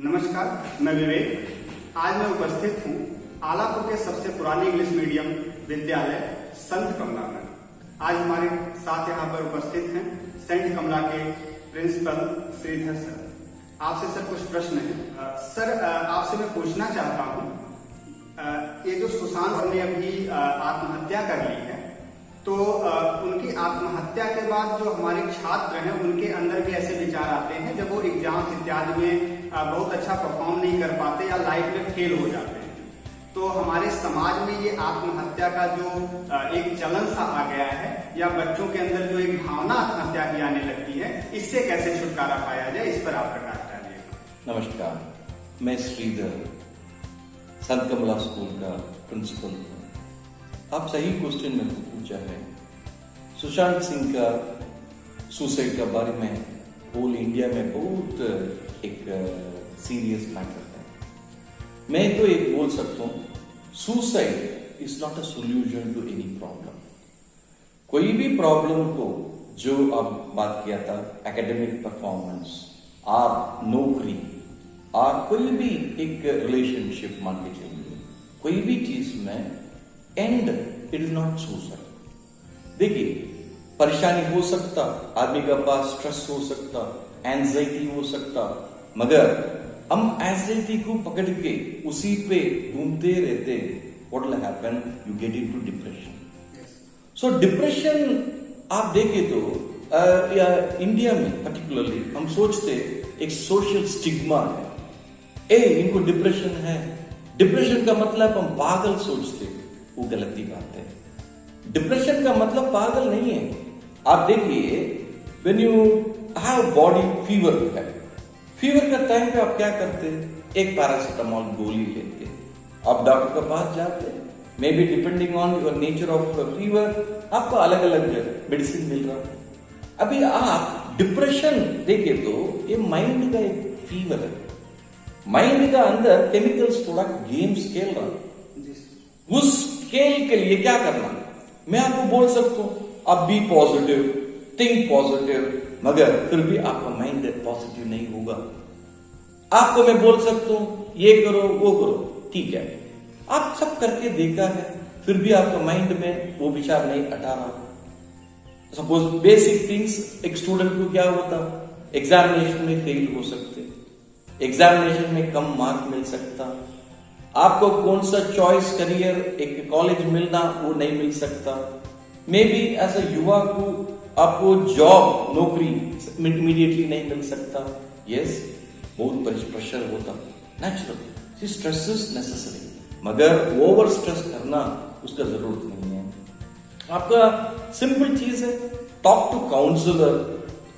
नमस्कार, मैं विवेक। आज मैं उपस्थित हूँ आलापुर के सबसे पुराने इंग्लिश मीडियम विद्यालय संत कमला में। आज हमारे साथ यहाँ पर उपस्थित हैं सेंट कमला के प्रिंसिपल श्रीधर सर। आपसे सर कुछ प्रश्न हैं। सर आपसे मैं पूछना चाहता हूँ, ये जो सुशांत ने अभी आत्महत्या कर ली है, तो उनकी आत्महत्या के बाद जो हमारे छात्र हैं उनके अंदर भी ऐसे विचार आते हैं जब वो एग्जाम इत्यादि में बहुत अच्छा परफॉर्म नहीं कर पाते या लाइफ में फेल हो जाते हैं, तो हमारे समाज में ये आत्महत्या का जो एक चलन सा आ गया है या बच्चों के अंदर जो एक भावना आत्महत्या की आने लगती है, इससे कैसे छुटकारा पाया जाए, इस पर आप प्रकाश डालिए। नमस्कार, मैं श्रीधर संत कमला स्कूल का प्रिंसिपल हूँ। आप सही क्वेश्चन मेरे को पूछा है। सुशांत सिंह का सुसाइड के बारे में होल इंडिया में बहुत एक सीरियस मैटर है। मैं तो एक बोल सकता हूँ, suicide is not a solution to any problem. कोई भी प्रॉब्लम हो, जो आप बात किया था एकेडमिक परफॉर्मेंस और नौकरी और कोई भी एक रिलेशनशिप मान के चलिए, कोई भी चीज में and it is not suicide. देखिए, परेशानी हो सकता, आदमी का पास स्ट्रेस हो सकता, एंजाइटी हो सकता, मगर हम एंजाइटी को पकड़ के उसी पे घूमते रहते, what will happen, you get into depression. So depression आप देखें तो या इंडिया में पर्टिकुलरली हम सोचते एक सोशल स्टिग्मा है, इनको डिप्रेशन है। डिप्रेशन का मतलब हम पागल सोचते, वो गलती बात है। डिप्रेशन का मतलब पागल नहीं है। आप देखिए, when you have body fever है, फीवर का टाइम पे आप क्या करते हैं, एक पैरासिटामोल गोली लेते, आप डॉक्टर के पास जाते, may be depending on your nature of fever आपको अलग अलग मेडिसिन मिल रहा है। अभी आप डिप्रेशन देखे तो ये माइंड का एक फीवर है। माइंड का अंदर केमिकल्स थोड़ा गेम्स खेल रहा है। उस खेल के लिए क्या करना, मैं आपको बोल सकता हूं, आप बी पॉजिटिव, थिंक पॉजिटिव, मगर फिर भी आपका माइंड पॉजिटिव नहीं होगा। आपको मैं बोल सकता हूं, ये करो वो करो, ठीक है, आप सब करके देखा है, फिर भी आपका माइंड में वो विचार नहीं हटा रहा। सपोज बेसिक थिंग्स, एक स्टूडेंट को क्या होता, एग्जामिनेशन में फेल हो सकते, एग्जामिनेशन में कम मार्क मिल सकता, आपको कौन सा चॉइस करियर एक कॉलेज मिलना वो नहीं मिल सकता, मे बी एज अ युवा को आपको जॉब नौकरी इमीडिएटली नहीं मिल सकता। यस, बहुत प्रेशर होता, नेचुरल, स्ट्रेस इज नेसेसरी, मगर ओवर स्ट्रेस करना उसका जरूरत नहीं है। आपका सिंपल चीज है, टॉक टू काउंसलर।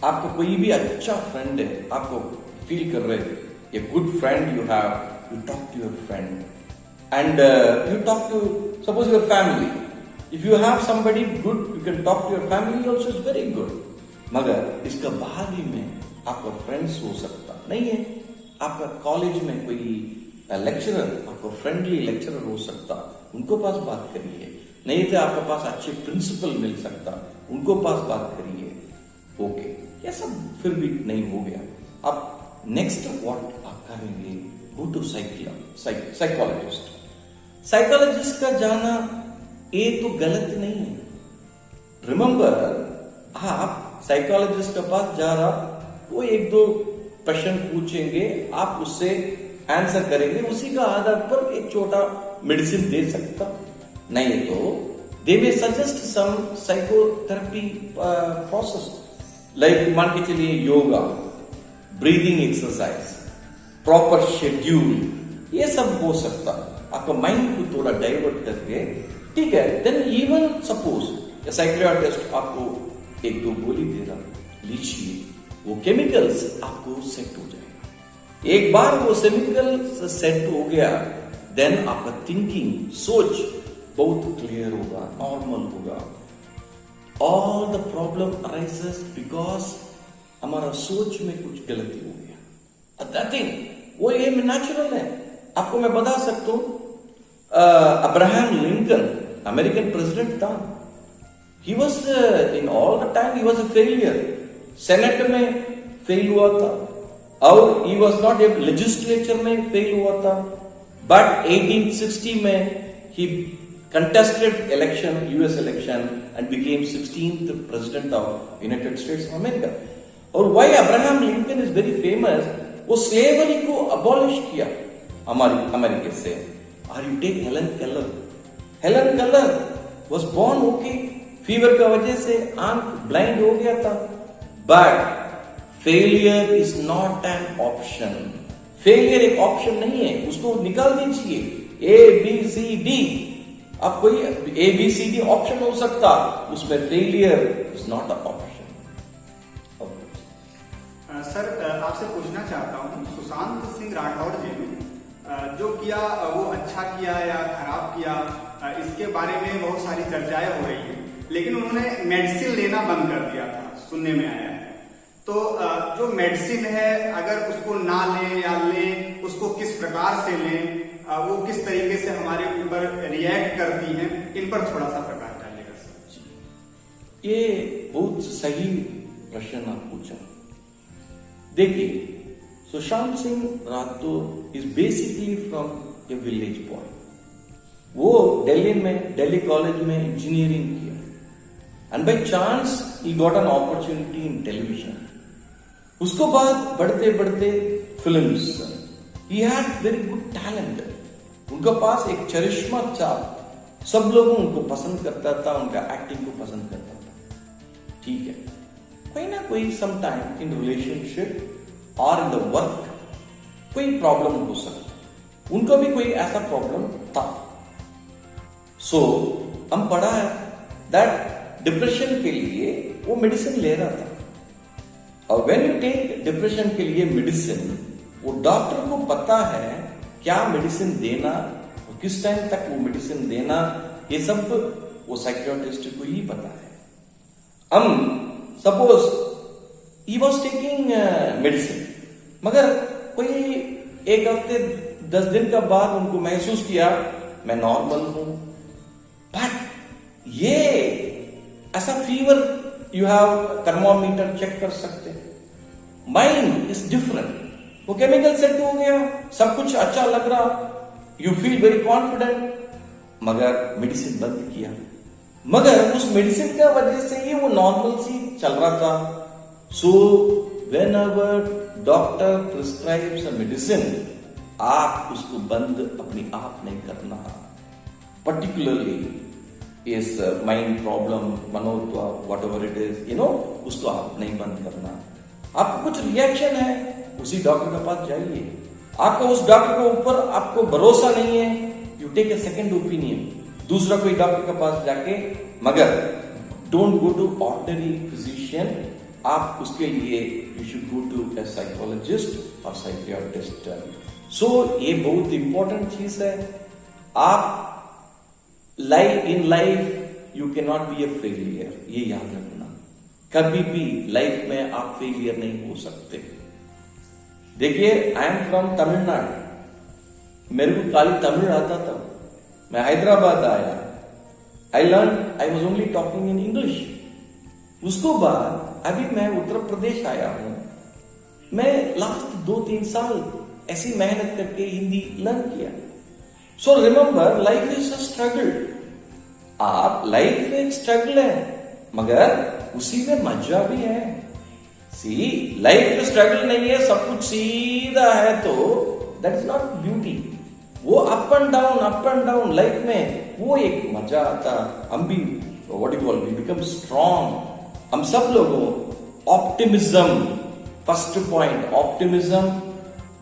आपका कोई भी अच्छा फ्रेंड है, आपको फील कर रहे हैं, a good friend you have, you talk to your friend and you talk to suppose your family. If you have somebody good, you can talk to your family also, is very good. मगर इसका बाहर ही में आपका friends हो सकता नहीं है। आपका कॉलेज में कोई लेक्चरर, आपको फ्रेंडली लेक्चरर हो सकता, उनको पास बात करिए। नहीं तो आपके पास अच्छे प्रिंसिपल मिल सकता, उनको पास बात करिए। ओके, ये सब फिर भी नहीं हो गया, आप नेक्स्ट व्हाट आप करेंगे, गो टू साइकोलॉजिस्ट। साइकोलॉजिस्ट का जाना ये तो गलत नहीं है। रिमेंबर, आप साइकोलॉजिस्ट के पास जा रहा, वो एक दो प्रश्न पूछेंगे, आप उससे आंसर करेंगे, उसी का आधार पर एक छोटा मेडिसिन दे सकता। नहीं तो they may suggest some psychotherapy process, like मान के चलिए yoga, breathing exercise, proper schedule, ये सब हो सकता। आपका माइंड को थोड़ा डाइवर्ट करके, ठीक है, देन इवन सपोज साइकियाट्रिस्ट आपको एक दो गोली दे रहा, लीजिए, वो केमिकल्स आपको सेट हो जाएगा। एक बार वो केमिकल सेट हो गया, देन आपका थिंकिंग, सोच बहुत क्लियर होगा, नॉर्मल होगा। All the problem arises because हमारा सोच में कुछ गलती हो गया। नथिंग, वो ये नेचुरल है। आपको मैं बता सकता हूं, अब्राहम लिंकन अमेरिकन प्रेसिडेंट था, he was in all the time he was a failure, senate में फेल हुआ था, और ही वॉज नॉट ए लेजिस्लेचर में फेल हुआ था, बट 1860 में ही contested election, US election, and became 16th president of United States of America. और why Abraham Lincoln is very famous, वो slavery को abolish किया अमेरिका से. Or you take Helen Keller. Helen Keller was born okay, fever का वजह से आंख blind हो गया था. But failure is not an option. Failure एक option नहीं है, उसको निकाल दीजिए. A, B, C, D. अब कोई A, B, C, D option हो सकता, उसमें failure is not a option. Sir आपसे पूछना चाहता हूँ, सुशांत सिंह राठौर जी ने जो किया वो अच्छा किया या खराब किया, इसके बारे में बहुत सारी चर्चाएं हो रही है, लेकिन उन्होंने मेडिसिन लेना बंद कर दिया था, सुनने में आया है. तो जो मेडिसिन है अगर उसको ना लें या लें, उसको किस प्रकार से लें, वो किस तरीके से हमारे ऊपर रिएक्ट करती हैं, इन पर थोड़ा सा प्रकाश डालिएगा सर. ये बहुत सही प्रश्न आप पूछा. देखिए, Sushant Singh Rathore is basically from A village boy. वो दिल्ली कॉलेज में इंजीनियरिंग किया, and by chance he got an opportunity in television. उसको बाद बढ़ते बढ़ते films. He had very good talent. उनका पास एक चरिश्मा था, सब लोगों उनको पसंद करता था, उनका एक्टिंग को पसंद करता था. ठीक है, कोई ना कोई सम टाइम इन रिलेशनशिप और इन द वर्क कोई प्रॉब्लम हो सकता. उनका भी कोई ऐसा प्रॉब्लम था. सो हम पढ़ा है दैट डिप्रेशन के लिए वो मेडिसिन ले रहा था. और व्हेन यू टेक डिप्रेशन के लिए मेडिसिन, वो डॉक्टर को पता है क्या मेडिसिन देना और किस टाइम तक वो मेडिसिन देना, ये सब वो साइकियाट्रिस्ट को ही पता है. हम suppose he was taking medicine, मगर कोई एक हफ्ते 10 दिन का बाद उनको महसूस किया मैं नॉर्मल हूं. बट ये ऐसा fever you have thermometer check कर सकते. Mind is different. वो केमिकल सेट हो गया, सब कुछ अच्छा लग रहा, यू फील वेरी कॉन्फिडेंट, मगर मेडिसिन बंद किया. मगर उस मेडिसिन का वजह से ही वो नॉर्मल सी चल रहा था. So whenever doctor prescribes a medicine, आप उसको बंद अपने आप नहीं करना. पर्टिकुलरली इस माइंड प्रॉब्लम, मनोत्वा, वट एवर इट इज, उसको आप नहीं बंद करना. आपको कुछ रिएक्शन है, उसी डॉक्टर के पास जाइए. आपको उस डॉक्टर के ऊपर आपको भरोसा नहीं है, you take a second opinion, दूसरा कोई डॉक्टर के पास जाके. मगर don't go to ordinary physician. आप उसके लिए you should go to a psychologist और साइकियाट्रिस्ट. सो ये बहुत इंपॉर्टेंट चीज है. आप in life you can not be a failure, ये याद रखना. कभी भी लाइफ में आप फेलियर नहीं हो सकते. देखिए, आई एम फ्रॉम तमिलनाडु. मेरे को खाली तमिल आता था. मैं हैदराबाद आया, I was only talking in English. उसको बाद अभी मैं उत्तर प्रदेश आया हूं. मैं लास्ट 2-3 साल ऐसी मेहनत करके हिंदी लर्न किया. So remember, life is a struggle. आप लाइफ एक स्ट्रगल है, मगर उसी में मजा भी है. सी, लाइफ में स्ट्रगल नहीं है, सब कुछ सीधा है, तो दैट इज नॉट ब्यूटी. वो अप एंड डाउन लाइफ में वो एक मजा आता. हम भी what you call, we become strong. हम सब लोगों optimism, first point optimism,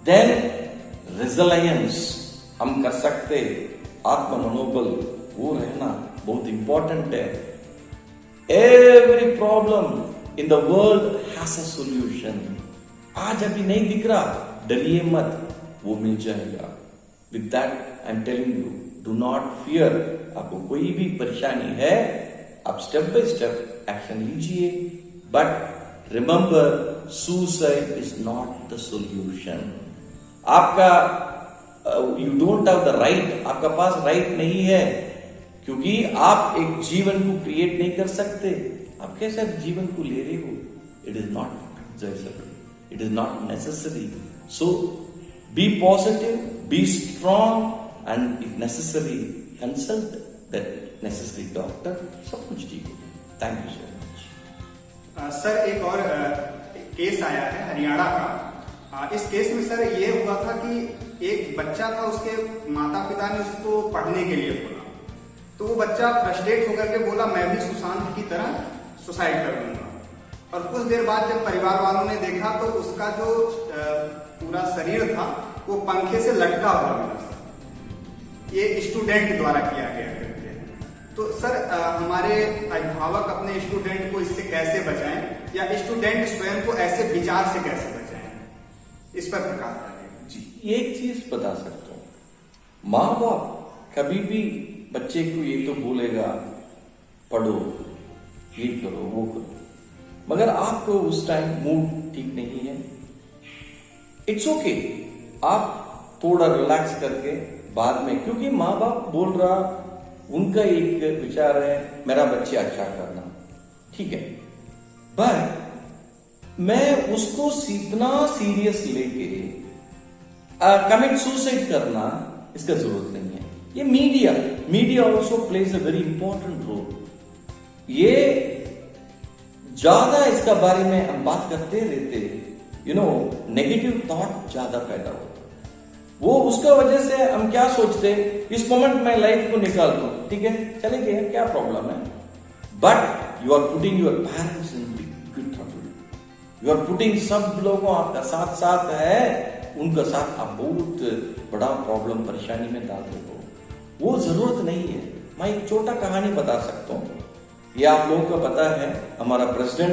then resilience हम कर सकते. आत्म मनोबल वो रहना बहुत इंपॉर्टेंट है. Every problem in the world has a solution. आज अभी नहीं दिख रहा, डरिए मत, वो मिल जाएगा. With that I am telling you, do not fear. आपको कोई भी परेशानी है, आप स्टेप बाय स्टेप एक्शन लीजिए. But remember, suicide is not the solution. आपका you don't have the right, आपका पास राइट नहीं है, क्योंकि आप एक जीवन को क्रिएट नहीं कर सकते. आप कैसे जीवन को ले रहे हो? इट इज नॉट जैसा. It is not necessary. So, be positive, be strong, and if necessary, consult the necessary doctor. सब कुछ ठीक होगा. Thank you so much. Sir एक और केस आया है हरियाणा का. इस केस में सर ये हुआ था कि एक बच्चा था, उसके माता पिता ने उसको पढ़ने के लिए बोला, तो वो बच्चा फ्रस्ट्रेट होकर के बोला मैं भी सुशांत की तरह सुसाइड कर लूंगा. और कुछ देर बाद जब परिवार वालों ने देखा तो उसका जो पूरा शरीर था वो पंखे से लटका हुआ मिला सर. ये स्टूडेंट द्वारा किया गया करके. तो सर हमारे अभिभावक अपने स्टूडेंट को इससे कैसे बचाएं, या स्टूडेंट स्वयं को ऐसे विचार से कैसे बचाएं, इस पर प्रकाश डालें. जी, एक चीज बता सकता हूं, माँ बाप कभी भी बच्चे को ये तो बोलेगा पढ़ो, ये करो, वो करो, मगर आपको उस टाइम मूड ठीक नहीं है, इट्स ओके, आप थोड़ा रिलैक्स करके बाद में, क्योंकि माँ बाप बोल रहा, उनका एक विचार है मेरा बच्चे अच्छा करना, ठीक है, पर मैं उसको इतना सीरियस लेके कमिट सुसाइड करना, इसका जरूरत नहीं है. ये media also plays a very important role. ये ज्यादा इसका बारे में हम बात करते रहते, नेगेटिव थॉट ज्यादा पैदा होता. वो उसका वजह से हम क्या सोचते, इस मोमेंट में लाइफ को निकाल दो, ठीक है, चले गए, क्या प्रॉब्लम है. But you are putting your parents in big trouble. You are putting सब लोगों आपका साथ है, उनका साथ आप बहुत बड़ा प्रॉब्लम परेशानी में डाल रहे हो. वो जरूरत नहीं है. मैं एक छोटा कहानी बता सकता हूं. ये आप लोगों को पता है, हमारा president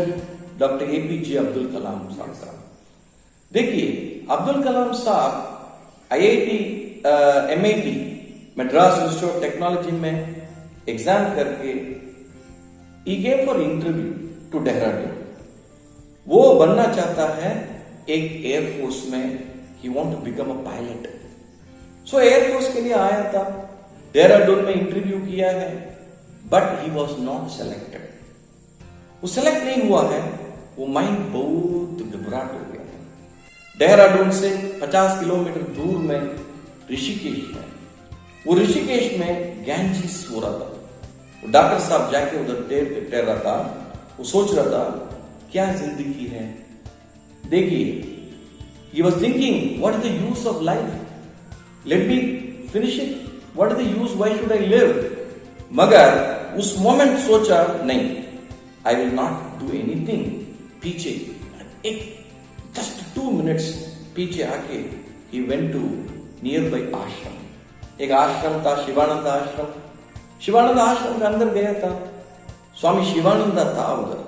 doctor APJ Abdul Kalam साहब. देखिए, अब्दुल कलाम साहब IIT MIT Madras institute of technology में एग्जाम करके ही came for interview to Dehradun. वो बनना चाहता है एक एयरफोर्स में, he want to become a pilot. So air force के लिए आया था, देहरादून में इंटरव्यू किया है, but he was not selected. वो सेलेक्ट नहीं हुआ है. वो माइंड बहुत घबराहट हो गया था. देहरादून से 50 किलोमीटर दूर में ऋषिकेश है. वो ऋषिकेश में गैंजीस हो रहा था. डॉक्टर साहब जाके उधर तैर रहा था. वो सोच रहा था क्या जिंदगी है. देखिए, he was thinking what is the use of life, let me finish it, what is the use, why should I live. मगर उस मोमेंट सोचा नहीं, I will not do anything. पीछे एक जस्ट 2 मिनट्स पीछे आके he went to nearby आश्रम. एक आश्रम था, शिवानंद आश्रम. शिवानंद आश्रम के अंदर गया था. स्वामी शिवानंदा था उधर.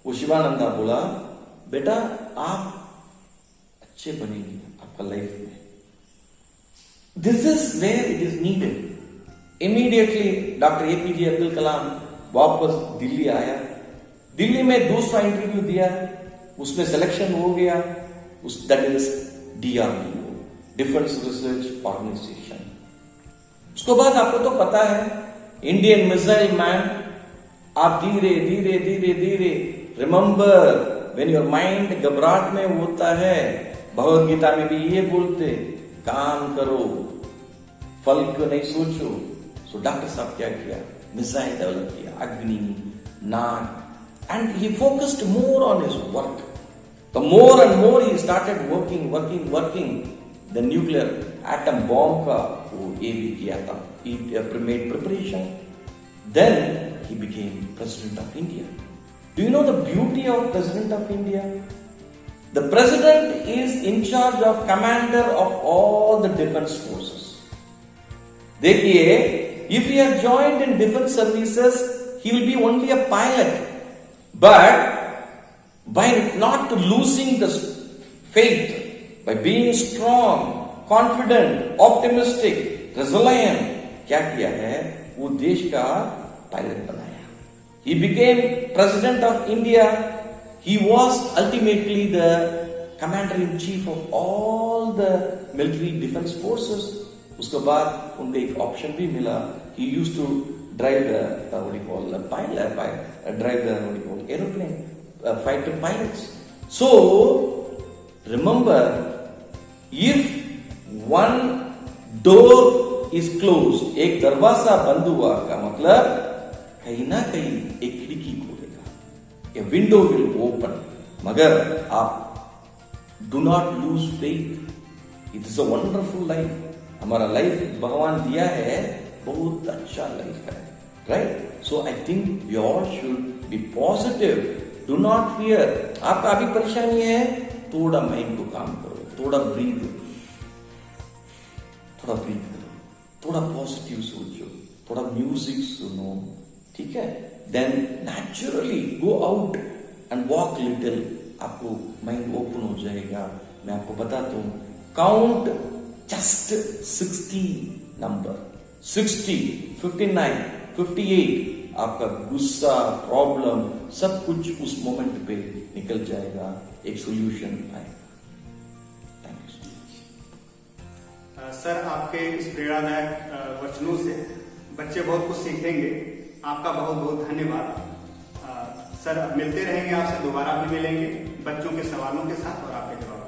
वो शिवानंदा बोला, बेटा आप अच्छे बनेंगे आपका लाइफ में. This is where it is needed. Immediately doctor APJ Abdul Kalam वापस दिल्ली आया. दिल्ली में दूसरा इंटरव्यू दिया, उसमें सिलेक्शन हो गया. That is DRDO, defence research organisation. उसके बाद आपको तो पता है, इंडियन मिसाइल मैन. आप धीरे धीरे धीरे धीरे रिमेंबर व्हेन योर माइंड घबराहट में होता है, भगवत गीता में भी ये बोलते, काम करो, फल को नहीं सोचो. सो डॉक्टर साहब क्या किया, मिसाइल डेवलप किया, Agni, Nag, and he focused more on his work. The more and more he started working. The nuclear atom bomb का वो ये भी किया था, he made preparation. Then he became President of India. Do you know the beauty of President of India? The President is in charge of commander of all the defense forces. देखिए, if he had joined in defense services, he will be only a pilot. But by not losing the faith, by being strong, confident, optimistic, resilient, क्या किया है, वो देश का pilot बनाया. He became President of India. He was ultimately the Commander-in-Chief of all the military defense forces. उसके बाद उनको एक ऑप्शन भी मिला. He used to drive the aeroplane, fighter pilots. So remember, if one door is close, एक दरवाजा बंद हुआ का मतलब कहीं ना कहीं एक खिड़की खोलेगा, ए विंडो विल ओपन। मगर आप do not lose faith, it is a wonderful life. हमारा लाइफ भगवान दिया है, बहुत अच्छा लाइफ है, right? So I think we all should be positive, do not fear. आपका अभी परेशानी है, थोड़ा माइंड को काम करो, थोड़ा ब्रीथ करो, थोड़ा पॉजिटिव सोचो, थोड़ा म्यूजिक सुनो, ठीक है? Then naturally go out and walk little, आपको माइंड ओपन हो जाएगा। मैं आपको बताता हूं, काउंट जस्ट 60 नंबर, 60, 59, 58, आपका गुस्सा, प्रॉब्लम सब कुछ उस मोमेंट पे निकल जाएगा, एक सोल्यूशन आएगा। Thank you so much. Sir, आपके इस प्रेरणादायक वचनों से बच्चे बहुत कुछ सीखेंगे। आपका बहुत बहुत धन्यवाद। सर, मिलते रहेंगे, आपसे दोबारा भी मिलेंगे बच्चों के सवालों के साथ और आपके जवाब।